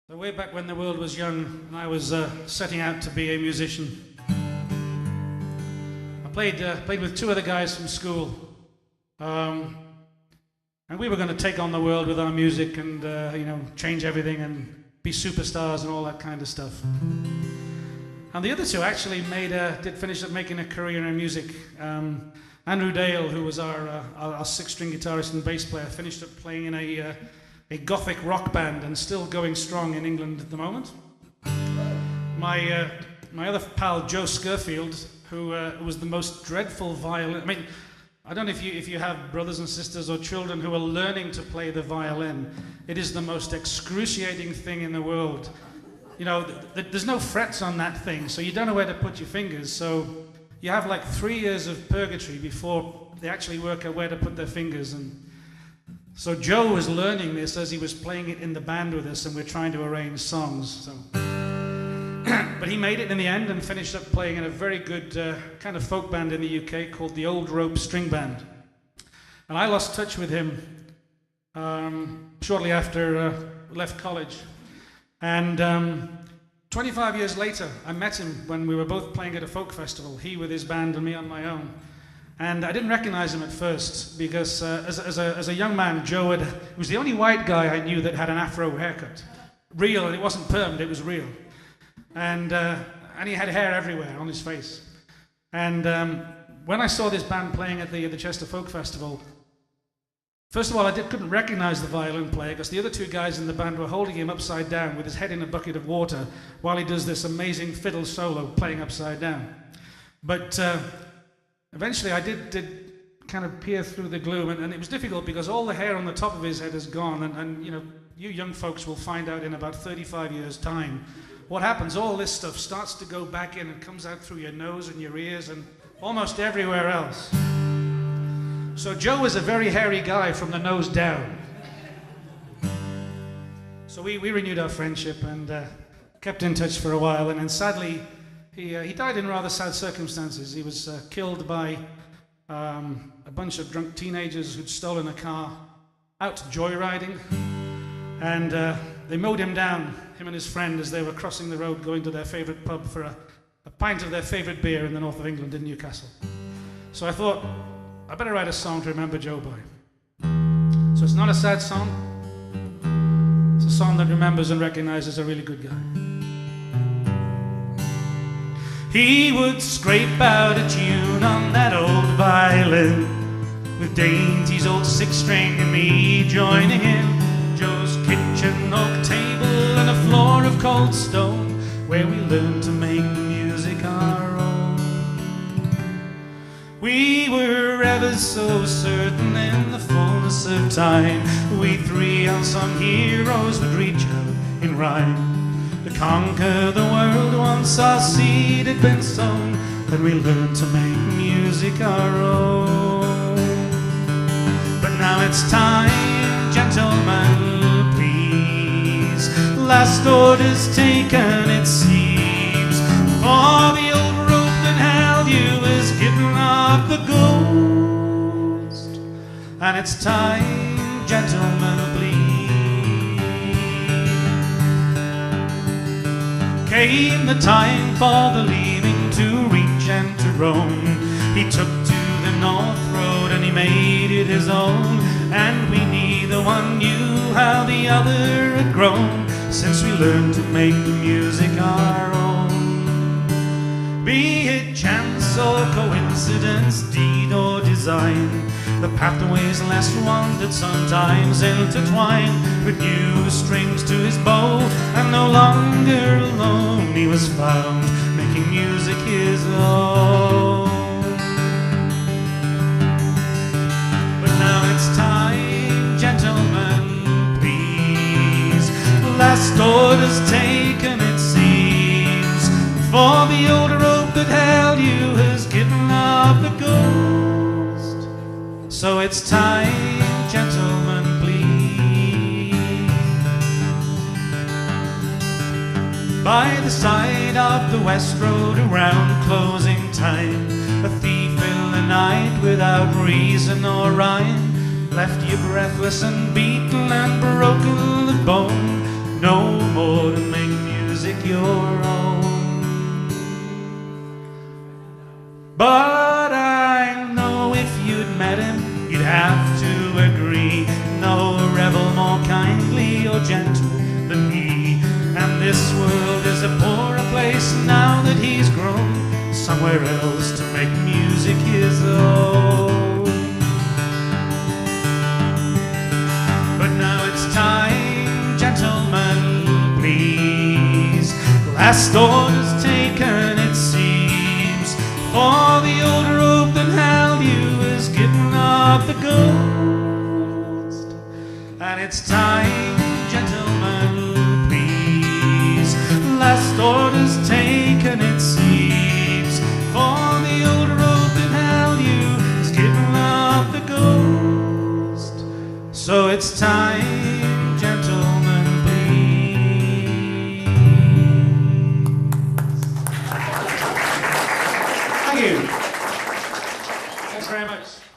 So way back when the world was young and I was setting out to be a musician, I played with two other guys from school, and we were going to take on the world with our music and change everything and be superstars and all that kind of stuff. And the other two actually did finish up making a career in music. Andrew Dale, who was our six-string guitarist and bass player, finished up playing in a gothic rock band and still going strong in England at the moment. My other pal, Joe Scurfield, who was the most dreadful violin. I mean, I don't know if you have brothers and sisters or children who are learning to play the violin. It is the most excruciating thing in the world. You know, there's no frets on that thing, so you don't know where to put your fingers. So you have like 3 years of purgatory before they actually work out where to put their fingers. And so Joe was learning this as he was playing it in the band with us, and we're trying to arrange songs. So, but he made it in the end and finished up playing in a very good kind of folk band in the UK called the Old Rope String Band. And I lost touch with him shortly after left college. And 25 years later, I met him when we were both playing at a folk festival, he with his band and me on my own. And I didn't recognize him at first because as a young man, Joe was the only white guy I knew that had an afro haircut. Real, and it wasn't permed, it was real. And he had hair everywhere on his face. And when I saw this band playing at the Chester Folk Festival, first of all, I couldn't recognize the violin player because the other two guys in the band were holding him upside down with his head in a bucket of water while he does this amazing fiddle solo playing upside down. But eventually I did kind of peer through the gloom, and it was difficult because all the hair on the top of his head is gone, and you young folks will find out in about 35 years' time what happens. All this stuff starts to go back in and comes out through your nose and your ears and almost everywhere else. So Joe was a very hairy guy from the nose down. So we renewed our friendship and kept in touch for a while, and then sadly he died in rather sad circumstances. He was killed by a bunch of drunk teenagers who'd stolen a car out joyriding, and they mowed him down, him and his friend, as they were crossing the road going to their favourite pub for a pint of their favourite beer in the north of England in Newcastle. So I thought, I better write a song to remember Joe by. So it's not a sad song, it's a song that remembers and recognizes a really good guy. He would scrape out a tune on that old violin, with Dainty's old six-string and me joining in. Joe's kitchen oak table and a floor of cold stone, where we learned to make the music our own. We were ever so certain in the fullness of time, we three unsung heroes would reach out in rhyme to conquer the world once our seed had been sown, and we learned to make music our own. But now it's time, gentlemen, please, last orders taken it seems, for the old rope that held you is given up the ghost. And it's time, gentlemen, please. Came the time for the leaving to reach and to roam. He took to the North Road and he made it his own, and we neither one knew how the other had grown since we learned to make the music our own. Be it chance or coincidence, deed or design, the pathways less wanted sometimes intertwine, with new strings to his bow, and no longer alone he was found, making music his own. But now it's time, gentlemen, please, last orders taken it seems, for the old rope that held you has given up the ghost. So it's time, gentlemen, please. By the side of the West Road around closing time, a thief in the night without reason or rhyme left you breathless and beaten and broken of bone. No more this world is a poorer place now that he's grown somewhere else to make music his own. But now it's time, gentlemen, please. Last order's taken, it seems, for the old rope that held you is getting off the ghost. And it's time, gentlemen, please. Last order's taken, it seems, for the old rope that held you is getting off the ghost. So it's time, gentlemen, please. Thank you. Thanks very much.